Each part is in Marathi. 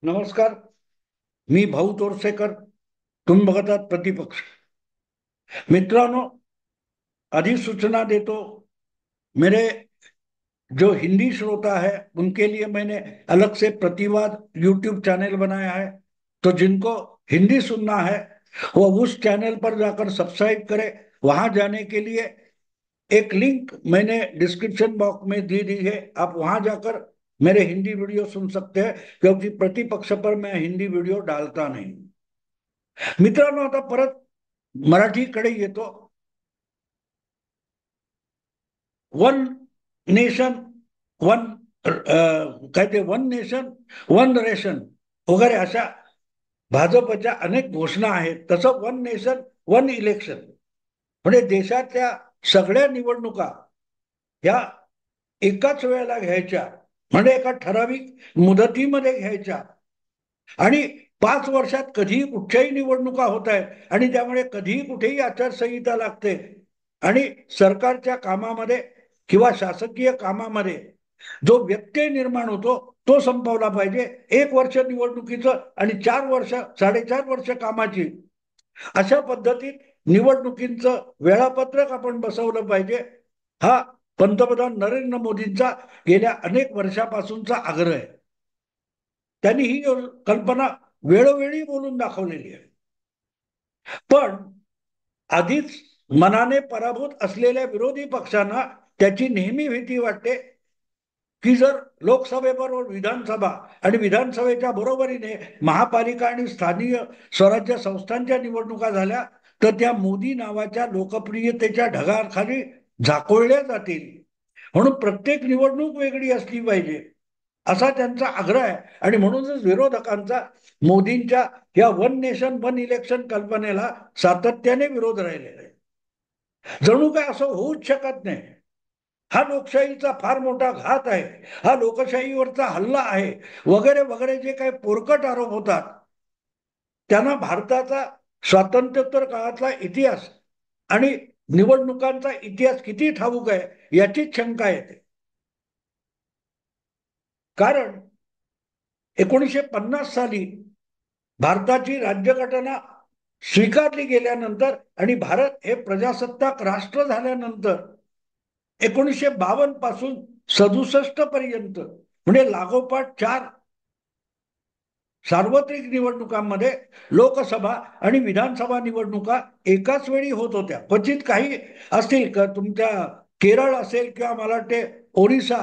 नमस्कार. मी भाऊ तोरसेकर. तुम्ही बघत आहात प्रतिपक्ष. मित्रांनो, अधिसूचना देतो. मेरे जो हिंदी श्रोता है उनके लिए मैंने अलग से प्रतिवाद यूट्यूब चैनल बनाया है। तो जिनको हिंदी सुनना है वो उस चैनल पर जाकर सब्सक्राइब करें। वहां जाने के लिए एक लिंक मैंने डिस्क्रिप्शन बॉक्स में दी दी है। आप वहां जाकर मेरे हिंदी वीडियो सुन सकते हैं, क्योंकि प्रतिपक्ष पर मैं हिंदी वीडियो डालता नहीं। मित्रांनो, आता परत मराठीकडे येतो. वन नेशन वन काय ते वन नेशन वन रेशन वगैरे अशा भाजपच्या अनेक घोषणा आहेत. तसं वन नेशन वन इलेक्शन म्हणजे देशातल्या सगळ्या निवडणुका या एकाच वेळेला घ्यायच्या, म्हणजे एका ठराविक मुदतीमध्ये घ्यायच्या. आणि 5 वर्षात कधीही कुठच्याही निवडणुका होत आहेत आणि त्यामुळे कधीही कुठेही आचारसंहिता लागते. आणि सरकारच्या कामामध्ये किंवा शासकीय कामामध्ये जो व्यत्यय निर्माण होतो तो संपवला पाहिजे. 1 वर्ष निवडणुकीचं आणि 4 वर्ष 4.5 वर्ष कामाची, अशा पद्धतीत निवडणुकीचं वेळापत्रक आपण बसवलं पाहिजे. हा पंतप्रधान नरेंद्र मोदींचा गेल्या अनेक वर्षापासूनचा आग्रह आहे. त्यांनी ही कल्पना वेळोवेळी बोलून दाखवलेली आहे. पण आधीच मनाने पराभूत असलेल्या विरोधी पक्षांना त्याची नेहमी भीती वाटते की जर लोकसभेबरोबर विधानसभा आणि विधानसभेच्या बरोबरीने महापालिका आणि स्थानिक स्वराज्य संस्थांच्या निवडणुका झाल्या तर त्या मोदी नावाच्या लोकप्रियतेच्या ढगाखाली झाकोळल्या जातील. म्हणून प्रत्येक निवडणूक वेगळी असली पाहिजे असा त्यांचा आग्रह आहे. आणि म्हणूनच विरोधकांचा मोदींच्या या वन नेशन वन इलेक्शन कल्पनेला सातत्याने विरोध राहिलेला आहे. जणू काय असं होऊच शकत नाही. हा लोकशाहीचा फार मोठा घात आहे, हा लोकशाहीवरचा हल्ला आहे, वगैरे वगैरे जे काही पोरकट आरोप होतात त्यांना भारताचा स्वातंत्र्योत्तर काळातला इतिहास आणि निवडणुकांचा इतिहास किती ठाऊक आहे याचीच शंका येते. कारण 1950 साली भारताची राज्यघटना स्वीकारली गेल्यानंतर आणि भारत हे प्रजासत्ताक राष्ट्र झाल्यानंतर 1952 पासून 67 पर्यंत, म्हणजे लागोपाठ 4 सार्वत्रिक निवडणुकांमध्ये लोकसभा आणि विधानसभा निवडणुका एकाच वेळी होत होत्या. क्वचित काही असतील का तुमच्या केरळ असेल किंवा मला वाटते ओरिसा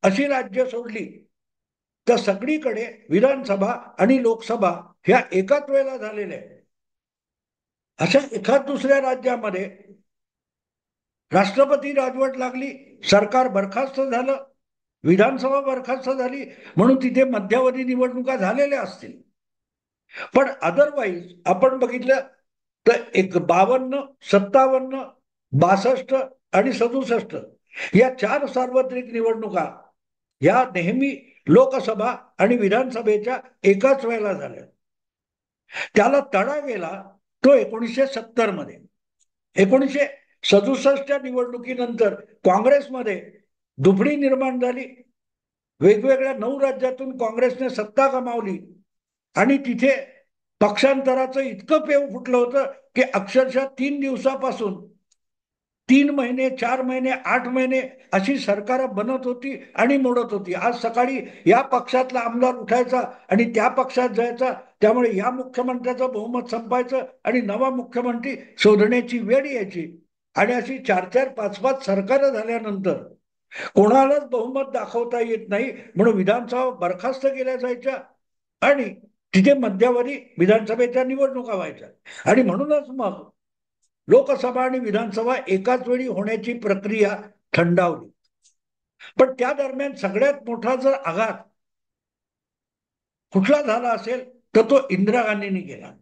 अशी राज्य सोडली तर सगळीकडे विधानसभा आणि लोकसभा ह्या एकाच वेळेला झालेल्या आहेत. अशा एखाद दुसऱ्या राज्यामध्ये राष्ट्रपती राजवट लागली, सरकार बरखास्त झालं, विधानसभा बरखास्त झाली, म्हणून तिथे मध्यावधी निवडणुका झालेल्या असतील. पण अदरवाईज आपण बघितलं तर 52, 57, 62 आणि 67 या 4 सार्वत्रिक निवडणुका या नेहमी लोकसभा आणि विधानसभेच्या एकाच वेळेला झाल्या. त्याला तडा गेला तो 1970 मध्ये. 1967च्या निवडणुकीनंतर काँग्रेसमध्ये दुफडी निर्माण झाली. वेगवेगळ्या 9 राज्यातून काँग्रेसने सत्ता गमावली आणि तिथे पक्षांतराचं इतकं पेव फुटलं होतं की अक्षरशः 3 दिवसापासून 3 महिने 4 महिने 8 महिने अशी सरकार बनत होती आणि मोडत होती. आज सकाळी या पक्षातला आमदार उठायचा आणि त्या पक्षात जायचा, त्यामुळे या मुख्यमंत्र्याचं बहुमत संपायचं आणि नवा मुख्यमंत्री शोधण्याची वेळ यायची. आणि अशी 4-4 5-5 सरकार झाल्यानंतर कोणालाच बहुमत दाखवता येत नाही, म्हणून विधानसभा बरखास्त केल्या जायच्या आणि तिथे मध्यावधी विधानसभेच्या निवडणुका व्हायच्या. आणि म्हणूनच मग लोकसभा आणि विधानसभा एकाच वेळी होण्याची प्रक्रिया थंडावली. पण त्या दरम्यान सगळ्यात मोठा जर आघात कुठला झाला असेल तर तो इंदिरा गांधींनी केला.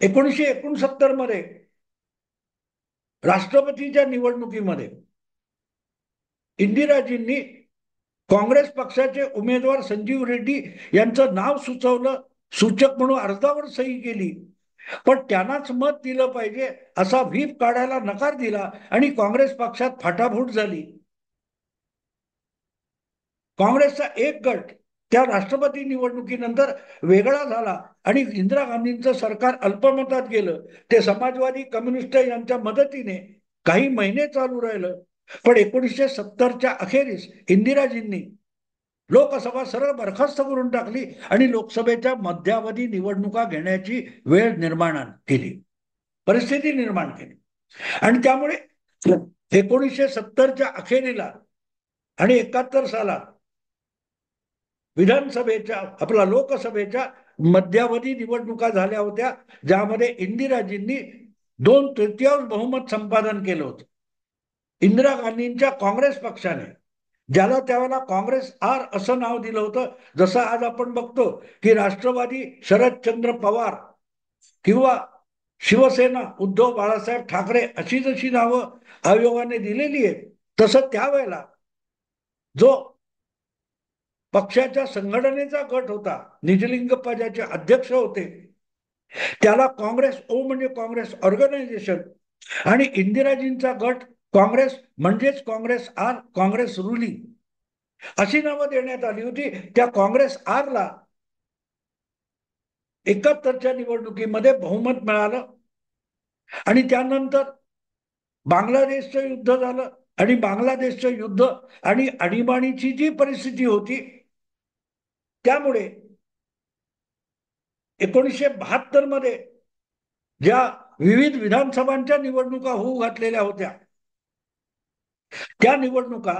1969 मध्ये राष्ट्रपतीच्या निवडणुकीमध्ये इंदिराजींनी काँग्रेस पक्षाचे उमेदवार संजीव रेड्डी यांचं नाव सुचवलं, सूचक म्हणून अर्जावर सही केली. पण त्यांनाच मत दिलं पाहिजे असा व्हीप काढायला नकार दिला आणि काँग्रेस पक्षात फाटाफूट झाली. काँग्रेसचा एक गट त्या राष्ट्रपती निवडणुकीनंतर वेगळा झाला आणि इंदिरा गांधींचं सरकार अल्पमतात गेलं. ते समाजवादी कम्युनिस्ट यांच्या मदतीने काही महिने चालू राहिलं. पण 1970च्या अखेरीस इंदिराजींनी लोकसभा सरळ बरखास्त करून टाकली आणि लोकसभेच्या मध्यावधी निवडणुका घेण्याची वेळ निर्माण केली, परिस्थिती निर्माण केली. आणि त्यामुळे 1970च्या अखेरीला आणि 71 सालात विधानसभेच्या आपला लोकसभेच्या मध्यावधी निवडणुका झाल्या होत्या, ज्यामध्ये इंदिराजींनी 2/3 बहुमत संपादन केलं होतं. इंदिरा गांधींच्या काँग्रेस पक्षाने, ज्याला त्यावेळेला काँग्रेस आर असं नाव दिलं होतं, जसं आज आपण बघतो की राष्ट्रवादी शरदचंद्र पवार किंवा शिवसेना उद्धव बाळासाहेब ठाकरे अशी जशी नावं आयोगाने दिलेली आहेत, तसं त्यावेळेला जो पक्षाच्या संघटनेचा गट होता, निजलिंगप्पा ज्याचे अध्यक्ष होते, त्याला काँग्रेस ओ म्हणजे काँग्रेस ऑर्गनायझेशन आणि इंदिराजींचा गट काँग्रेस म्हणजेच काँग्रेस आर, काँग्रेस रुलिंग अशी नावं देण्यात आली होती. त्या काँग्रेस आरला 71च्या निवडणुकीमध्ये बहुमत मिळालं आणि त्यानंतर बांगलादेशचं युद्ध झालं आणि बांगलादेशचं युद्ध आणि आणीबाणीची जी परिस्थिती होती, त्यामुळे 1972 मध्ये ज्या विविध विधानसभांच्या निवडणुका होऊ घातलेल्या होत्या, त्या निवडणुका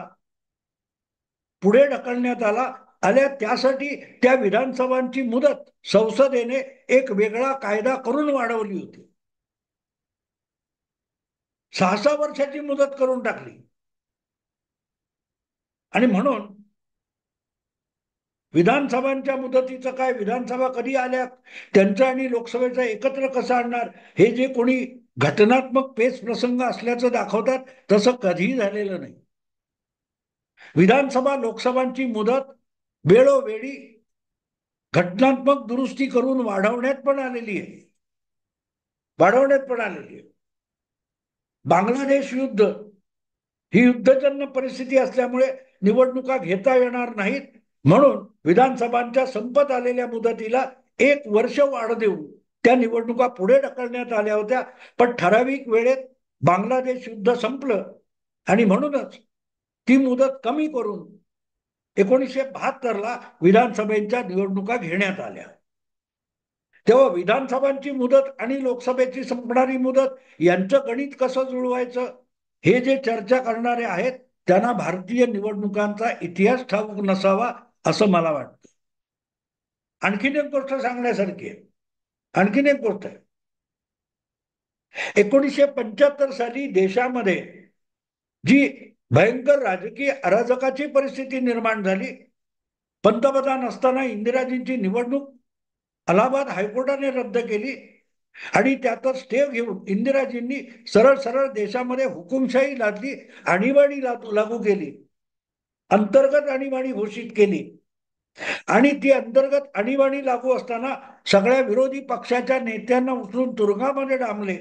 पुढे ढकलण्यात आल्या. त्यासाठी त्या विधानसभांची मुदत संसदेने एक वेगळा कायदा करून वाढवली होती. 6 वर्षाची मुदत करून टाकली. आणि म्हणून विधानसभांच्या मुदतीचं काय, विधानसभा कधी आल्या, त्यांचं आणि लोकसभेचं एकत्र कसं आणणार, हे जे कोणी घटनात्मक पेच प्रसंग असल्याचं दाखवतात, तसं कधीही झालेलं नाही. विधानसभा लोकसभांची मुदत वेळोवेळी घटनात्मक दुरुस्ती करून वाढवण्यात पण आलेली आहे. बांगलादेश युद्ध ही युद्धजन्य परिस्थिती असल्यामुळे निवडणुका घेता येणार नाहीत, म्हणून विधानसभांच्या संपत आलेल्या मुदतीला 1 वर्ष वाढ देऊन त्या निवडणुका पुढे ढकलण्यात आल्या होत्या. पण ठराविक वेळेत बांगलादेश युद्ध संपलं आणि म्हणूनच ती मुदत कमी करून 1972ला विधानसभेच्या निवडणुका घेण्यात आल्या. तेव्हा विधानसभांची मुदत आणि लोकसभेची संपणारी मुदत यांचं गणित कसं जुळवायचं, हे जे चर्चा करणारे आहेत त्यांना भारतीय निवडणुकांचा इतिहास ठाऊक नसावा असं मला वाटतं. आणखीन एक गोष्ट सांगण्यासारखी आहे. आणखीन एक गोष्ट आहे, 1975 साली देशामध्ये जी भयंकर राजकीय अराजकाची परिस्थिती निर्माण झाली, पंतप्रधान असताना इंदिराजींची निवडणूक अलाहाबाद हायकोर्टाने रद्द केली आणि त्यातच स्टे घेऊन इंदिराजींनी सरळ सरळ देशामध्ये हुकुमशाही लादली, आणीबाणी लागू केली, अंतर्गत आणीबाणी घोषित केली. आणि ती अंतर्गत आणीबाणी लागू असताना सगळ्या विरोधी पक्षाच्या नेत्यांना उचलून तुरुंगामध्ये डांबले.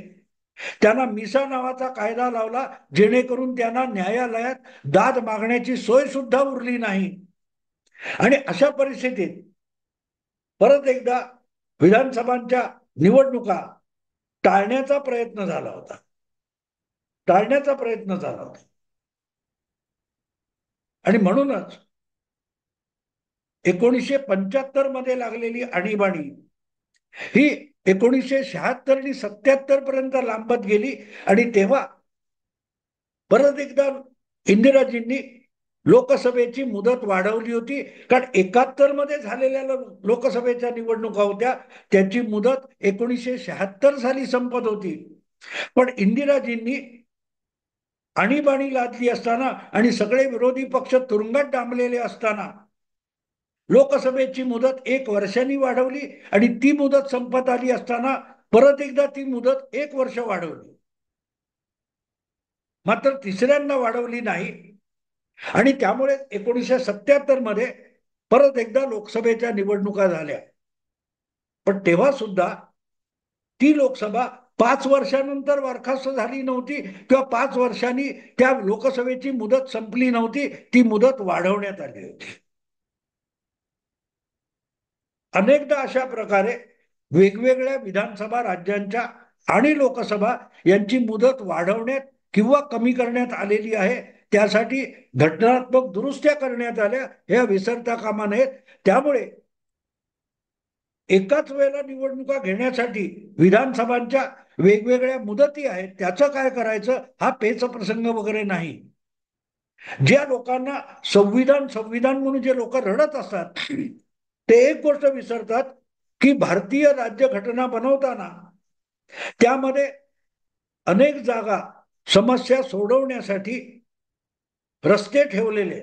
त्यांना मिसा नावाचा कायदा लावला, जेणेकरून त्यांना न्यायालयात दाद मागण्याची सोय सुद्धा उरली नाही. आणि अशा परिस्थितीत परत एकदा विधानसभांच्या निवडणुका टाळण्याचा प्रयत्न झाला होता. आणि म्हणूनच 1975 मध्ये लागलेली आणीबाणी ही 1976 आणि 77 पर्यंत लांबत गेली. आणि तेव्हा परत एकदा इंदिराजींनी लोकसभेची मुदत वाढवली होती, कारण 71 मध्ये झालेल्या लोकसभेच्या निवडणुका होत्या, त्याची मुदत 1976 साली संपत होती. पण इंदिराजींनी आणीबाणी लादली असताना आणि सगळे विरोधी पक्ष तुरुंगात डांबलेले असताना लोकसभेची मुदत 1 वर्षांनी वाढवली आणि ती मुदत संपत आली असताना परत एकदा ती मुदत 1 वर्ष वाढवली. मात्र तिसऱ्यांदा वाढवली नाही. आणि त्यामुळे 1977 मध्ये परत एकदा लोकसभेच्या निवडणुका झाल्या. पण तेव्हा सुद्धा ती लोकसभा 5 वर्षानंतर बरखास्त झाली नव्हती किंवा 5 वर्षांनी त्या लोकसभेची मुदत संपली नव्हती, ती मुदत वाढवण्यात आली होती. अनेकदा अशा प्रकारे वेगवेगळ्या विधानसभा राज्यांच्या आणि लोकसभा यांची मुदत वाढवण्यात किंवा कमी करण्यात आलेली आहे. त्यासाठी घटनात्मक दुरुस्त्या करण्यात आल्या, ह्या विसरता कामा नयेत. त्यामुळे एकाच वेळेला निवडणुका घेण्यासाठी विधानसभांच्या वेगवेगळ्या मुदती आहेत, त्याचं काय करायचं हा पेच प्रसंग वगैरे नाही. ज्या लोकांना संविधान संविधान म्हणून जे लोक रडत असतात ते एक गोष्ट विसरतात की भारतीय राज्यघटना बनवताना त्यामध्ये अनेक जागा समस्या सोडवण्यासाठी रस्ते ठेवलेले,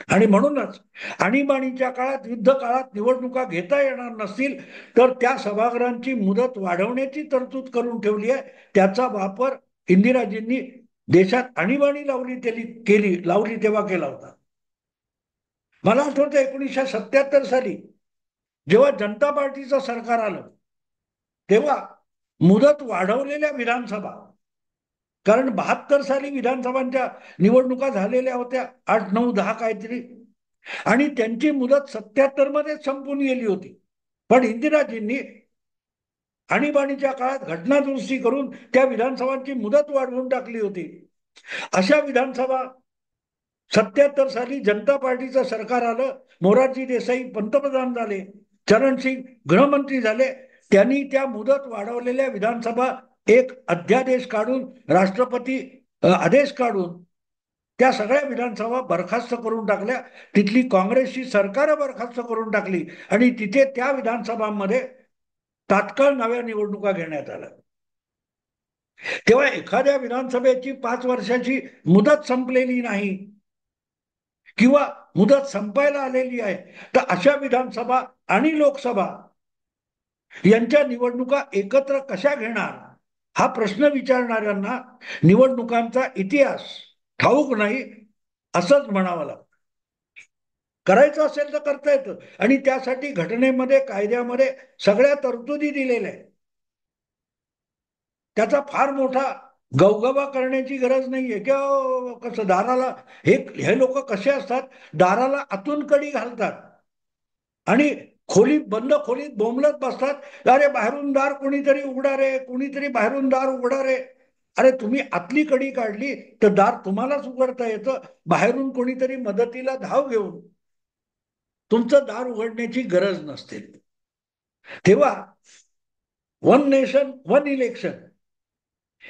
आणि म्हणूनच आणीबाणीच्या काळात युद्ध काळात निवडणुका घेता येणार नसतील तर त्या सभागृहांची मुदत वाढवण्याची तरतूद करून ठेवली आहे. त्याचा वापर इंदिराजींनी देशात आणीबाणी लावली तेव्हा केला होता. मला आठवतं 1977 साली जेव्हा जनता पार्टीचं सरकार आलं तेव्हा मुदत वाढवलेल्या विधानसभा, कारण 72 साली विधानसभांच्या निवडणुका झालेल्या होत्या, 8, 9, 10 काहीतरी, आणि त्यांची मुदत 77 मध्ये संपून गेली होती. पण इंदिराजींनी आणीबाणीच्या काळात घटना दुरुस्ती करून त्या विधानसभांची मुदत वाढवून टाकली होती. अशा विधानसभा 77 साली जनता पार्टीचं सरकार आलं, मोरारजी देसाई पंतप्रधान झाले, चरणसिंग गृहमंत्री झाले. त्यांनी त्या मुदत वाढवलेल्या विधानसभा एक अध्यादेश काढून, राष्ट्रपती आदेश काढून त्या सगळ्या विधानसभा बरखास्त करून टाकल्या. तिथली काँग्रेसची सरकार बरखास्त करून टाकली आणि तिथे त्या विधानसभांमध्ये तात्काळ नव्या निवडणुका घेण्यात आल्या. तेव्हा एखाद्या विधानसभेची 5 वर्षाची मुदत संपलेली नाही किंवा मुदत संपायला आलेली आहे तर अशा विधानसभा आणि लोकसभा यांच्या निवडणुका एकत्र कशा घेणार हा प्रश्न विचारणाऱ्यांना निवडणुकांचा इतिहास ठाऊक नाही असंच म्हणावं लागतं. करायचं असेल तर करता येतं, आणि त्यासाठी घटनेमध्ये कायद्यामध्ये सगळ्या तरतुदी दिलेल्या आहेत. त्याचा फार मोठा गवगवा करण्याची गरज नाहीये की कसं दाराला हे लोक कसे असतात, दाराला आतून कडी घालतात आणि बंद खोलीत बोंबलत बसतात, अरे बाहेरून दार कोणीतरी उघडा रे, कोणीतरी बाहेरून दार उघडा रे. अरे तुम्ही आतली कडी काढली तर दार तुम्हालाच उघडता येतं, बाहेरून कोणीतरी मदतीला धाव घेऊन तुमचं दार उघडण्याची गरज नसते. तेव्हा वन नेशन वन इलेक्शन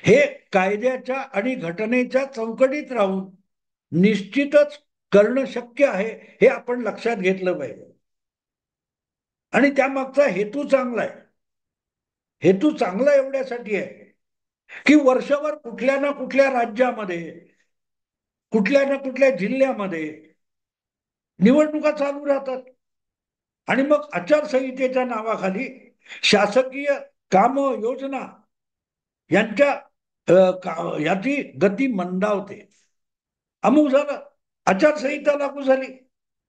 हे कायद्याच्या आणि घटनेच्या चौकटीत राहून निश्चितच करणं शक्य आहे, हे आपण लक्षात घेतलं पाहिजे. आणि त्यामागचा हेतू चांगला आहे. हेतू चांगला एवढ्यासाठी आहे की वर्षभर कुठल्या ना कुठल्या राज्यामध्ये, कुठल्या ना कुठल्या जिल्ह्यामध्ये निवडणुका चालू राहतात आणि मग आचारसंहितेच्या नावाखाली शासकीय काम योजना यांच्या याची गती मंदावते. अमुक झालं, आचारसंहिता लागू झाली,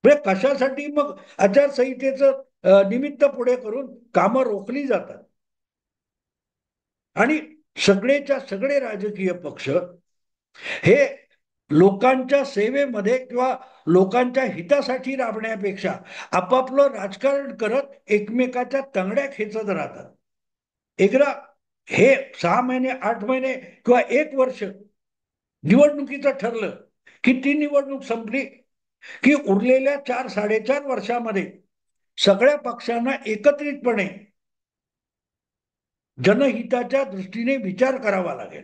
म्हणजे कशासाठी मग आचारसंहितेचं निमित्त पुढे करून कामं रोखली जातात. आणि सगळेच्या सगळे राजकीय पक्ष हे लोकांच्या सेवेमध्ये किंवा लोकांच्या हितासाठी राबण्यापेक्षा आपापलं राजकारण करत एकमेकाच्या तंगड्या खेचत राहतात. एकदा हे 6 महिने 8 महिने किंवा 1 वर्ष निवडणुकीचं ठरलं की ती निवडणूक संपली की उरलेल्या 4-4.5 वर्षामध्ये सगळ्या पक्षांना एकत्रितपणे जनहिताच्या दृष्टीने विचार करावा लागेल.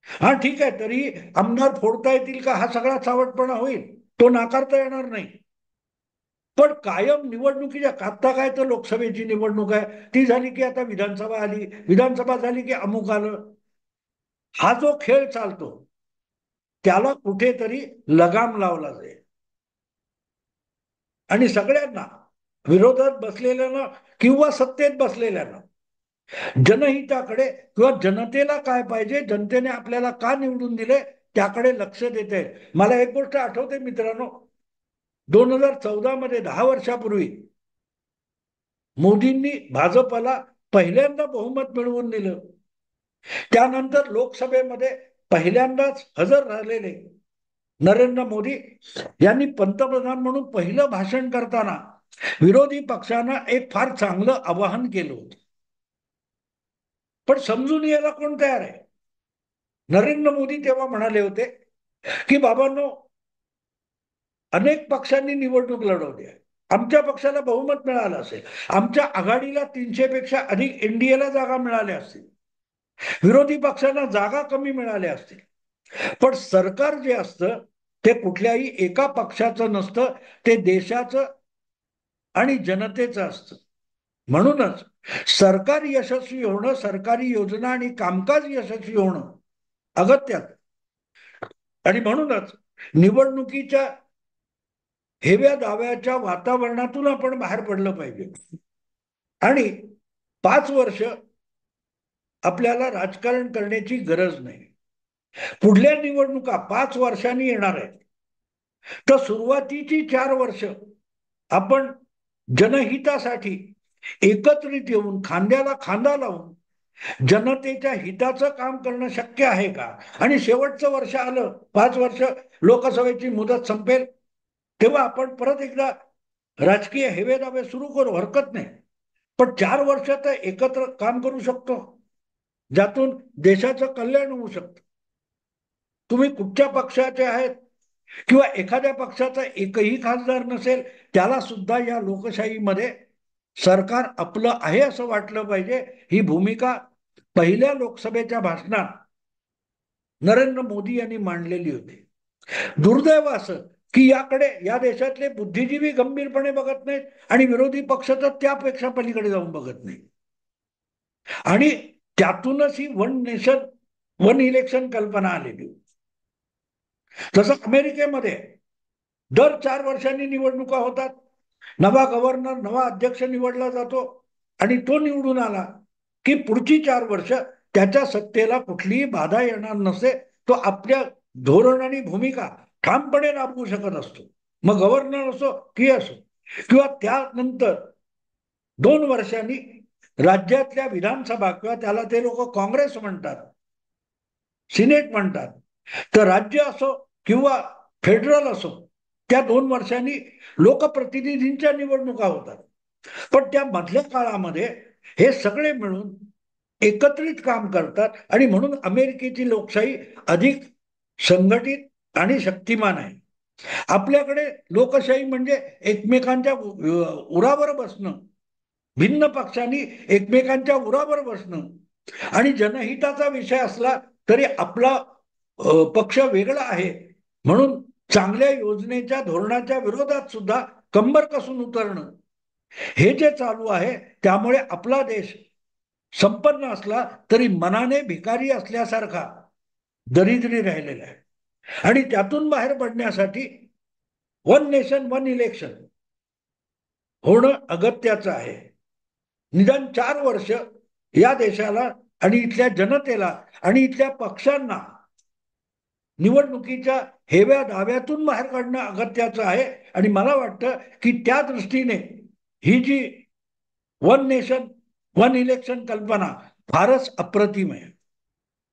हा ठीक आहे, तरी आमदार फोडता येतील का हा सगळा चावटपणा होईल, तो नाकारता येणार नाही. पण कायम निवडणुकीच्या आता काय तर लोकसभेची निवडणूक आहे, ती झाली की आता विधानसभा आली, विधानसभा झाली की अमुक आलं, हा जो खेळ चालतो त्याला कुठेतरी लगाम लावला जाईल. आणि सगळ्यांना, विरोधात बसलेल्यांना किंवा सत्तेत बसलेल्यांना, जनहिताकडे किंवा जनतेला काय पाहिजे, जनतेने आपल्याला का निवडून दिले त्याकडे लक्ष देते. मला एक गोष्ट आठवते मित्रांनो, 2014 मध्ये 10 वर्षापूर्वी मोदींनी भाजपला पहिल्यांदा बहुमत मिळवून दिलं. त्यानंतर लोकसभेमध्ये पहिल्यांदाच हजर राहिलेले नरेंद्र मोदी यांनी पंतप्रधान म्हणून पहिलं भाषण करताना विरोधी पक्षांना एक फार चांगलं आवाहन केलं होतं, पण समजून यायला कोण तयार आहे? नरेंद्र मोदी तेव्हा म्हणाले होते की बाबांनो, अनेक पक्षांनी निवडणूक लढवली आहे, आमच्या पक्षाला बहुमत मिळालं असेल, आमच्या आघाडीला 300 पेक्षा अधिक एनडीएला जागा मिळाल्या असतील, विरोधी पक्षांना जागा कमी मिळाल्या असतील, पण सरकार जे असतं ते कुठल्याही एका पक्षाचं नसतं, ते देशाचं आणि जनतेचं असतं. म्हणूनच सरकार यशस्वी होणं, सरकारी योजना आणि कामकाज यशस्वी होणं अगत्यात. आणि म्हणूनच निवडणुकीच्या हेव्या दाव्याच्या वातावरणातून आपण बाहेर पडलं पाहिजे. आणि 5 वर्ष आपल्याला राजकारण करण्याची गरज नाही. पुढल्या निवडणुका 5 वर्षांनी येणार आहेत, तर सुरुवातीची 4 वर्ष आपण जनहितासाठी एकत्रित येऊन खांद्याला खांदा लावून जनतेच्या हिताचं काम करणं शक्य आहे का? आणि शेवटचं वर्ष आलं, 5 वर्ष लोकसभेची मुदत संपेल, तेव्हा आपण परत एकदा राजकीय हेवेदावे सुरू करू, हरकत नाही. पण 4 वर्ष तर एकत्र काम करू शकतो, ज्यातून देशाचं कल्याण होऊ शकतं. तुम्ही कुठच्या पक्षाचे आहेत किंवा एखाद्या पक्षाचा एकही खासदार नसेल, त्याला सुद्धा या लोकशाहीमध्ये सरकार आपलं आहे असं वाटलं पाहिजे. ही भूमिका पहिल्या लोकसभेच्या भाषणात नरेंद्र मोदी यांनी मांडलेली होती. दुर्दैव असं की याकडे या देशातले बुद्धिजीवी गंभीरपणे बघत नाहीत आणि विरोधी पक्ष तर त्यापेक्षा पलीकडे जाऊन बघत नाही. आणि त्यातूनच ही वन नेशन वन इलेक्शन कल्पना आलेली. तसं अमेरिकेमध्ये दर 4 वर्षांनी निवडणुका होतात, नवा गव्हर्नर, नवा अध्यक्ष निवडला जातो आणि तो निवडून आला की पुढची 4 वर्ष त्याच्या सत्तेला कुठलीही बाधा येणार नसते, तो आपल्या धोरण आणि भूमिका ठामपणे राबवू शकत असतो. मग गव्हर्नर असो की असो, किंवा त्यानंतर 2 वर्षांनी राज्यातल्या विधानसभा, किंवा त्याला ते लोक काँग्रेस म्हणतात, सिनेट म्हणतात, तर राज्य असो किंवा फेडरल असो, त्या 2 वर्षांनी लोकप्रतिनिधींच्या निवडणुका होतात. पण त्या मधल्या काळामध्ये हे सगळे मिळून एकत्रित काम करतात आणि म्हणून अमेरिकेची लोकशाही अधिक संघटित आणि शक्तिमान आहे. आपल्याकडे लोकशाही म्हणजे एकमेकांच्या उरावर बसणं, भिन्न पक्षांनी एकमेकांच्या उरावर बसणं, आणि जनहिताचा विषय असला तरी आपला पक्ष वेगळा आहे म्हणून चांगल्या योजनेच्या धोरणाच्या विरोधात सुद्धा कंबर कसून उतरणं, हे जे चालू आहे, त्यामुळे आपला देश संपन्न असला तरी मनाने भिकारी असल्यासारखा दरिद्री राहिलेला आहे. आणि त्यातून बाहेर पडण्यासाठी वन नेशन वन इलेक्शन होणं अगत्याचं आहे. निदान 4 वर्ष या देशाला आणि इथल्या जनतेला आणि इथल्या पक्षांना निवडणुकीच्या हेव्या दाव्यातून बाहेर काढणं अगत्याचं आहे. आणि मला वाटतं की त्या दृष्टीने ही जी वन नेशन वन इलेक्शन कल्पना फारच अप्रतिम आहे.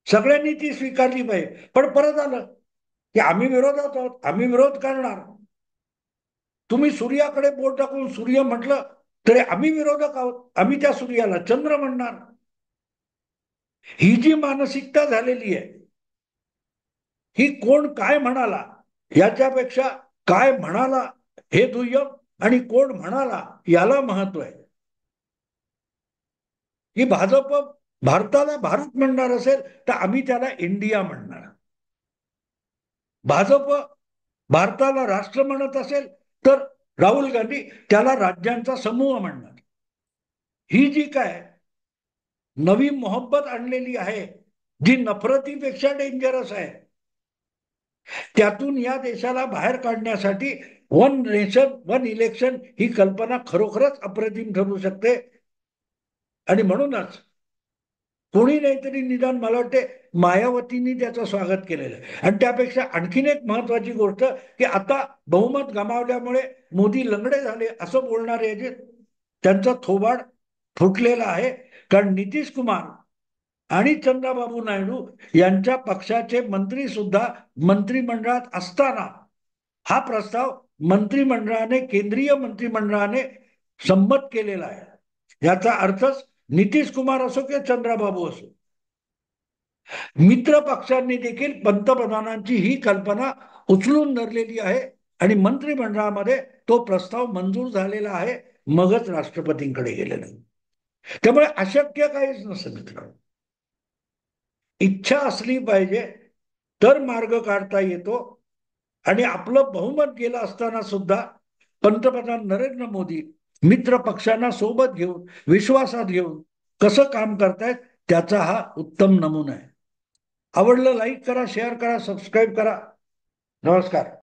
सगळ्यांनी ती स्वीकारली पाहिजे. पण परत आलं की आम्ही विरोधात आहोत, आम्ही विरोध करणार. तुम्ही सूर्याकडे बोट टाकून सूर्य म्हटलं तरी आम्ही विरोधक आहोत, आम्ही त्या सूर्याला चंद्र म्हणणार. ही जी मानसिकता झालेली आहे, ही कोण काय म्हणाला याच्यापेक्षा काय म्हणाला हे दुय्यम आणि कोण म्हणाला याला महत्व आहे. की भाजप भारताला भारत म्हणणार असेल तर आम्ही त्याला इंडिया म्हणणार. भाजप भारताला राष्ट्र म्हणत असेल तर राहुल गांधी त्याला राज्यांचा समूह म्हणणार. ही जी काय नवी मोहब्बत आणलेली आहे, जी नफरतीपेक्षा डेंजरस आहे, त्यातून या देशाला बाहेर काढण्यासाठी वन नेशन वन इलेक्शन ही कल्पना खरोखरच अप्रतिम ठरू शकते. आणि म्हणूनच कोणी नाहीतरी निदान मला वाटते मायावतींनी त्याचं स्वागत केलेलं आहे. आणि त्यापेक्षा आणखीन एक महत्वाची गोष्ट की आता बहुमत गमावल्यामुळे मोदी लंगडे झाले असं बोलणारे जे त्यांचा थोबाड फुटलेला आहे. कारण नितीश कुमार आणि चंद्राबाबू नायडू यांच्या पक्षाचे मंत्री सुद्धा मंत्रिमंडळात असताना हा प्रस्ताव मंत्रिमंडळाने, केंद्रीय मंत्रिमंडळाने संमत केलेला आहे. याचा अर्थच नितीश कुमार असो किंवा चंद्राबाबू असो, मित्र पक्षांनी देखील पंतप्रधानांची ही कल्पना उचलून धरलेली आहे आणि मंत्रिमंडळामध्ये तो प्रस्ताव मंजूर झालेला आहे, मगच राष्ट्रपतींकडे गेलेला आहे. त्यामुळे अशक्य काहीच नसतं मित्र. इच्छा असली पाहिजे तर मार्ग काढता येतो. आणि आपलं बहुमत गेलं असताना सुद्धा पंतप्रधान नरेंद्र मोदी मित्र पक्षांना सोबत घेऊन, विश्वासात घेऊन कसं काम करतायत त्याचा हा उत्तम नमुना आहे. आवडलं लाईक करा, शेअर करा, सबस्क्राईब करा. नमस्कार.